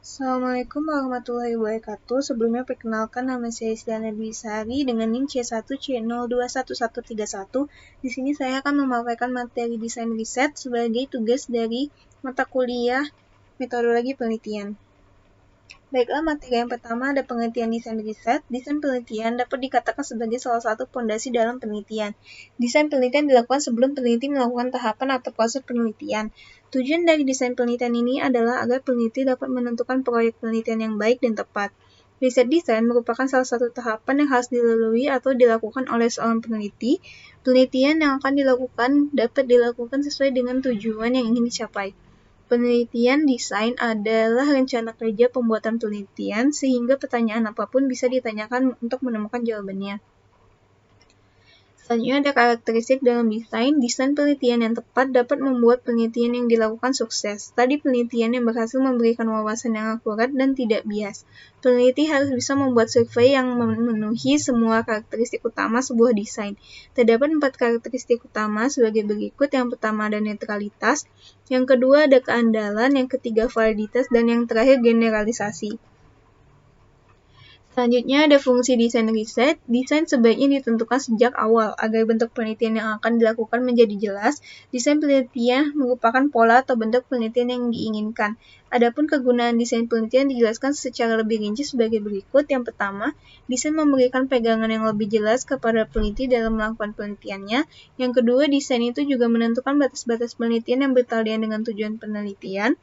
Assalamualaikum warahmatullahi wabarakatuh. Sebelumnya perkenalkan nama saya Istiana Dwi Sari dengan NIM C1C021131. Di sini saya akan memaparkan materi desain riset sebagai tugas dari mata kuliah metodologi penelitian. Baiklah, materi yang pertama ada pengertian desain riset. Desain penelitian dapat dikatakan sebagai salah satu fondasi dalam penelitian. Desain penelitian dilakukan sebelum peneliti melakukan tahapan atau proses penelitian. Tujuan dari desain penelitian ini adalah agar peneliti dapat menentukan proyek penelitian yang baik dan tepat. Riset desain merupakan salah satu tahapan yang harus dilalui atau dilakukan oleh seorang peneliti. Penelitian yang akan dilakukan dapat dilakukan sesuai dengan tujuan yang ingin dicapai. Penelitian desain adalah rencana kerja pembuatan penelitian sehingga pertanyaan apapun bisa ditanyakan untuk menemukan jawabannya. Selanjutnya ada karakteristik dalam desain. Desain penelitian yang tepat dapat membuat penelitian yang dilakukan sukses. Studi penelitian yang berhasil memberikan wawasan yang akurat dan tidak bias. Peneliti harus bisa membuat survei yang memenuhi semua karakteristik utama sebuah desain. Terdapat 4 karakteristik utama sebagai berikut. Yang pertama ada netralitas, yang kedua ada keandalan, yang ketiga validitas, dan yang terakhir generalisasi. Selanjutnya ada fungsi desain riset. Desain sebaiknya ditentukan sejak awal agar bentuk penelitian yang akan dilakukan menjadi jelas. Desain penelitian merupakan pola atau bentuk penelitian yang diinginkan. Adapun kegunaan desain penelitian dijelaskan secara lebih rinci sebagai berikut. Yang pertama, desain memberikan pegangan yang lebih jelas kepada peneliti dalam melakukan penelitiannya. Yang kedua, desain itu juga menentukan batas-batas penelitian yang bertalian dengan tujuan penelitian.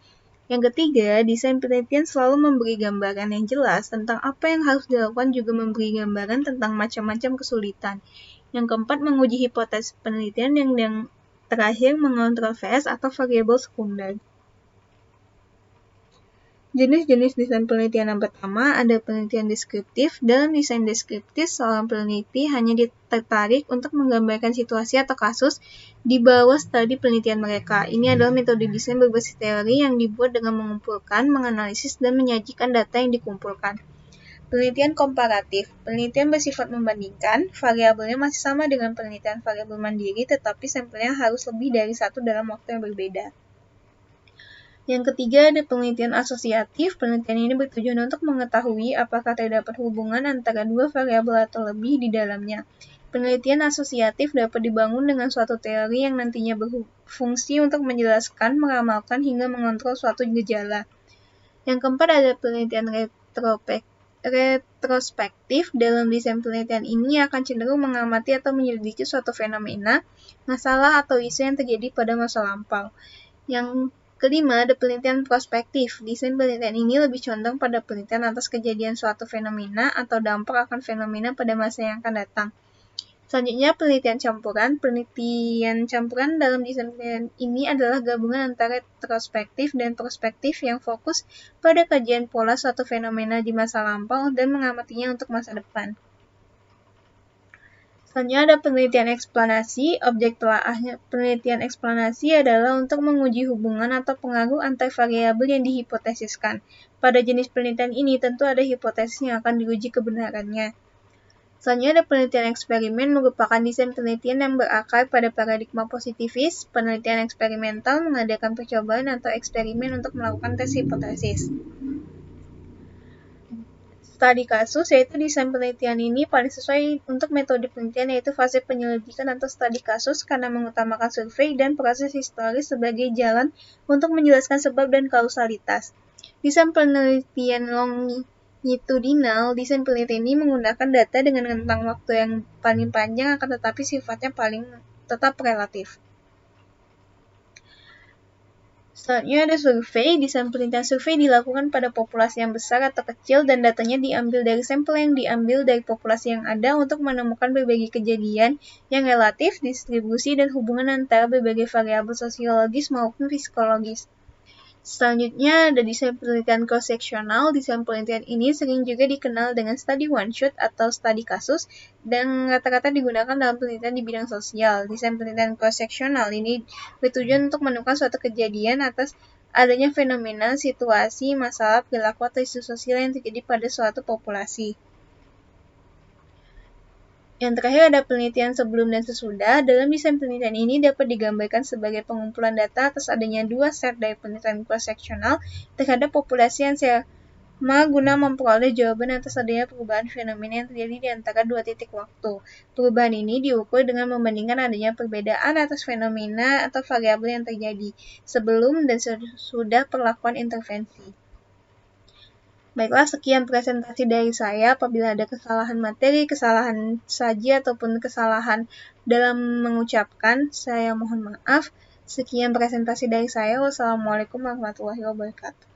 Yang ketiga, desain penelitian selalu memberi gambaran yang jelas tentang apa yang harus dilakukan, juga memberi gambaran tentang macam-macam kesulitan. Yang keempat, menguji hipotesis penelitian. Yang terakhir, mengontrol VS atau variabel sekunder. Jenis-jenis desain penelitian yang pertama ada penelitian deskriptif. Dalam desain deskriptif, seorang peneliti hanya tertarik untuk menggambarkan situasi atau kasus di bawah studi penelitian mereka. Ini adalah metode desain berbasis teori yang dibuat dengan mengumpulkan, menganalisis, dan menyajikan data yang dikumpulkan. Penelitian komparatif. Penelitian bersifat membandingkan, variabelnya masih sama dengan penelitian variabel mandiri, tetapi sampelnya harus lebih dari satu dalam waktu yang berbeda. Yang ketiga ada penelitian asosiatif. Penelitian ini bertujuan untuk mengetahui apakah terdapat hubungan antara dua variabel atau lebih di dalamnya. Penelitian asosiatif dapat dibangun dengan suatu teori yang nantinya berfungsi untuk menjelaskan, meramalkan, hingga mengontrol suatu gejala. Yang keempat ada penelitian retrospektif. Dalam desain penelitian ini akan cenderung mengamati atau menyelidiki suatu fenomena, masalah, atau isu yang terjadi pada masa lampau. Yang kelima, ada penelitian prospektif. Desain penelitian ini lebih condong pada penelitian atas kejadian suatu fenomena atau dampak akan fenomena pada masa yang akan datang. Selanjutnya, penelitian campuran. Penelitian campuran dalam desain penelitian ini adalah gabungan antara retrospektif dan prospektif yang fokus pada kajian pola suatu fenomena di masa lampau dan mengamatinya untuk masa depan. Selanjutnya ada penelitian eksplanasi. Objek telaahnya penelitian eksplanasi adalah untuk menguji hubungan atau pengaruh antar variabel yang dihipotesiskan. Pada jenis penelitian ini tentu ada hipotesis yang akan diuji kebenarannya. Selanjutnya ada penelitian eksperimen, merupakan desain penelitian yang berakar pada paradigma positivis. Penelitian eksperimental mengadakan percobaan atau eksperimen untuk melakukan tes hipotesis. Studi kasus, yaitu desain penelitian ini paling sesuai untuk metode penelitian, yaitu fase penyelidikan atau studi kasus, karena mengutamakan survei dan proses historis sebagai jalan untuk menjelaskan sebab dan kausalitas. Desain penelitian longitudinal. Desain penelitian ini menggunakan data dengan rentang waktu yang paling panjang, akan tetapi sifatnya paling tetap relatif. Selanjutnya ada survei. Desain penelitian survei dilakukan pada populasi yang besar atau kecil dan datanya diambil dari sampel yang diambil dari populasi yang ada untuk menemukan berbagai kejadian yang relatif, distribusi, dan hubungan antara berbagai variabel sosiologis maupun psikologis. Selanjutnya ada desain penelitian cross-seksional. Desain penelitian ini sering juga dikenal dengan studi one-shot atau studi kasus dan rata-rata digunakan dalam penelitian di bidang sosial. Desain penelitian cross-seksional ini bertujuan untuk menemukan suatu kejadian atas adanya fenomena, situasi, masalah, perilaku, atau isu sosial yang terjadi pada suatu populasi. Yang terakhir ada penelitian sebelum dan sesudah. Dalam desain penelitian ini dapat digambarkan sebagai pengumpulan data atas adanya dua set dari penelitian cross-seksional terhadap populasi yang secara guna memperoleh jawaban atas adanya perubahan fenomena yang terjadi di antara dua titik waktu. Perubahan ini diukur dengan membandingkan adanya perbedaan atas fenomena atau variabel yang terjadi sebelum dan sesudah perlakuan intervensi. Baiklah, sekian presentasi dari saya. Apabila ada kesalahan materi, kesalahan saji, ataupun kesalahan dalam mengucapkan, saya mohon maaf. Sekian presentasi dari saya. Wassalamualaikum warahmatullahi wabarakatuh.